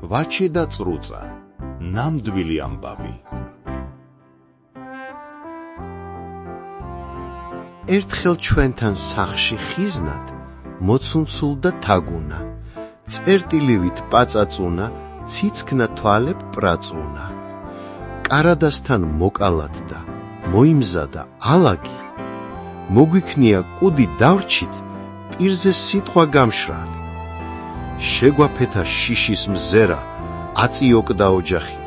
ვაჩე და წრუწა, ნამდვილი ამბავი. ერთხელ ჩვენთან სახში ხიზნად მოცუნცულდა თაგუნა, წერტილივით პაწაწუნა, ციცქნა თვალებ პრაწუნა. კარადასთან მოკალათდა, მოიმზადა ალაგი, მოგვიქნია კუდი დავრჩით, პირზე სიტყვა გამშრალი. შეგვაფეთა შიშის მზერა, აწიოკდა ოჯახი.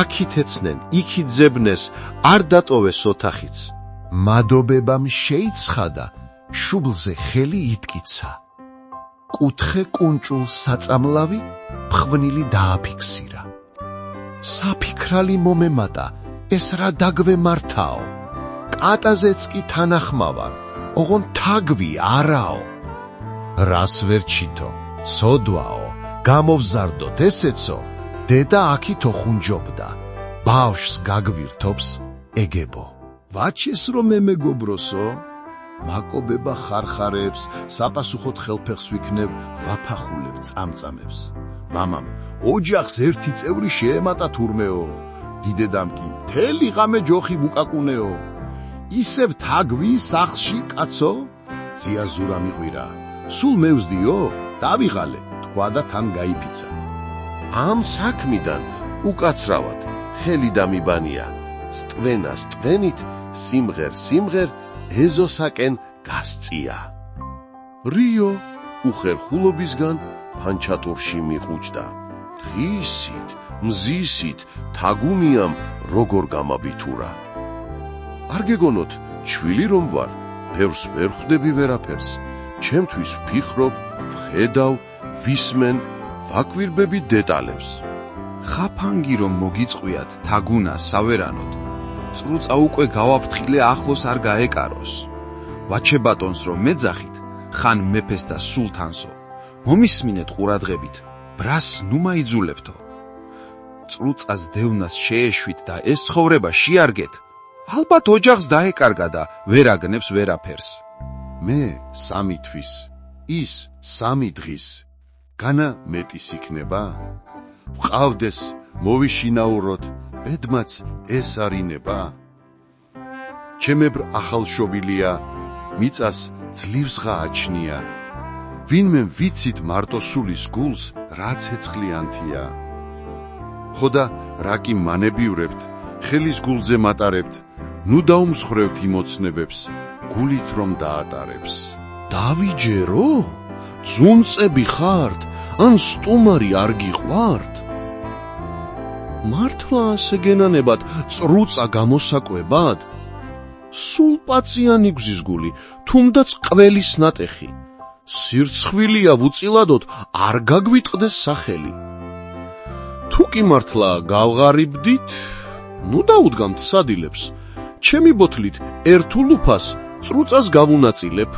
აქით ეცნენ, იქით ძებნეს, არ დატოვეს ოთახიც. მადობებამ შეიცხადა, შუბლზე ხელი იტკიცა. კუთხე კუნჭულ საწამლავი ფხვნილი დააფიქსირა. საფიქრალი მომემატა, ეს რა დაგვემართაო. კატაზეც კი თანახმავარ, ოღონ თაგვი არაო. რას ვერ ჩითო, ცოდვაო, გამოვზარდოთ ესეცო, დედა აქით ოხუნჯობდა, ბავშვს გაგვირთობს ეგებო. ვაჩეს რომ მეგობროსო, მაკობება ხარხარებს, საპასუხოდ ხელფეხს ვიქნებ, ვაფახულებ წამწამებს. მამამ, ოჯახს ერთი წევრი შეემატა თურმეო, დიდედამ კი მთელი ღამე ჯოხი ვუკაკუნეო. ისევ თაგვი სახლში კაცო, ძიაზურა მიყვირა. სულ მევსდიო, დავიღალე, თქვა და თან გაიფიცა. ამ საქმიდან უკაცრავად ხელი დამიბანია, სტვენა სტვენით, სიმღერ ეზოსაკენ გასწია. რიო უხერხულობისგან ფანჩატურში მიყუჭდა. დღისით, მზისით, თაგუნიამ როგორ გამაბითურა. არ გეგონოთ, ჩვილი რომ ვარ, ფერს ვერ ხვდები ვერაფერს. ჩემთვის ვფიქრობ, ვხედავ, ვისმენ, ვაკვირბები დეტალებს. ხაფანგი რომ მოგიწყვიათ თაგუნა სავერანოდ, წრუწა უკვე გავაფრთხილე ახლოს არ გაეკაროს. ვაჩე ბატონს რომ მეძახით, ხან მეფეს და სულთანსო, მომისმინეთ ყურადღებით, ბრას ნუ მაიძულებთო. წრუწას დევნას შეეშვით და ეს ცხოვრება შეარგეთ, ალბათ ოჯახს დაეკარგა და ვერ აგნებს ვერაფერს. მე 3 თვის, ის 3 დღის, განა მეტის იქნება? ვყავდეს, მოვიშინაუროთ, ბედმაც ეს არინება? ჩემებრ ახალშობილია, მიწას ძლივსღა აჩნია. ვინმე ვიცით მარტოსულის გულს, რა ცეცხლიანთია. ხოდა რა კი მანებივრებთ, ხელის გულზე მატარებთ, ნუ დაუმსხრევთ იმოცნებებს, გულით რომ დაატარებს. დავიჯერო? ძუნწები ხართ, ან სტუმარი არ გიყვართ? მართლა ასე გენანებათ წრუწა გამოსაკვებად? სულ პაციანი გზის გული, თუნდაც ყველის ნატეხი. სირცხვილია ვუწილადოთ, არ გაგვიტყდეს სახელი. თუ კი მართლა გავღარიბდით, ნუ დაუდგამთ სადილებს. ჩემი ბოთლით ერთულ უფას წრუწას გავუნაწილებ.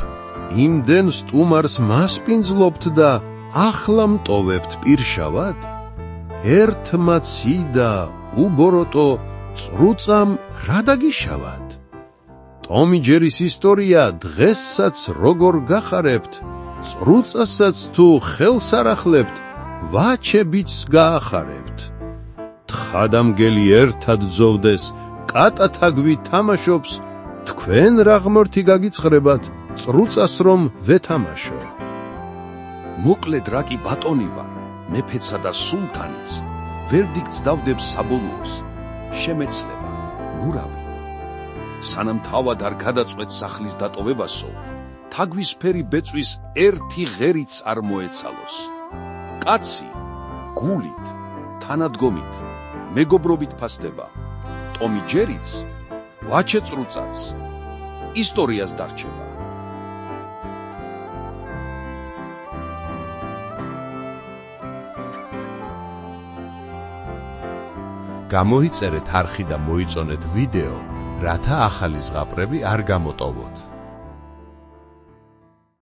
იმდენ სტუმარს მასპინძლობთ და ახლა მტოვებთ პირშავად? ერთმა ციდა უბოროტო წრუწამ რა დაგიშავად? ტომი ჯერის ისტორია დღესაც როგორ გახარებთ, წრუწასაც თუ ხელს არ ახლებთ, ვაჩებიც გაახარებთ. თხადამგელი ერთად ძოვდეს, კატა თაგვი თამაშობს, თქვენ რა ღმერთი გაგიწყრებათ, წრუწას რომ ვეთამაშო. მოკლედ რა კი ბატონი ვარ, მეფეცსა და სულთანიც, ვერდიქტს დავდებს საბოლოოს, შემეცლება, ნურავი. სანამ თავად არ გადაწყვეტ სახლის დატოვებასო, თაგვისფერი ბეწვის ერთი ღერიც არ მოეცალოს. კაცი გულით, თანადგომით, მეგობრობით ფასდება, ტომი ჯერიც, ვაჩე წრუწაც, ისტორიას დარჩება. გამოიწერეთ არხი და მოიწონეთ ვიდეო, რათა ახალი ზღაპრები არ გამოტოვოთ.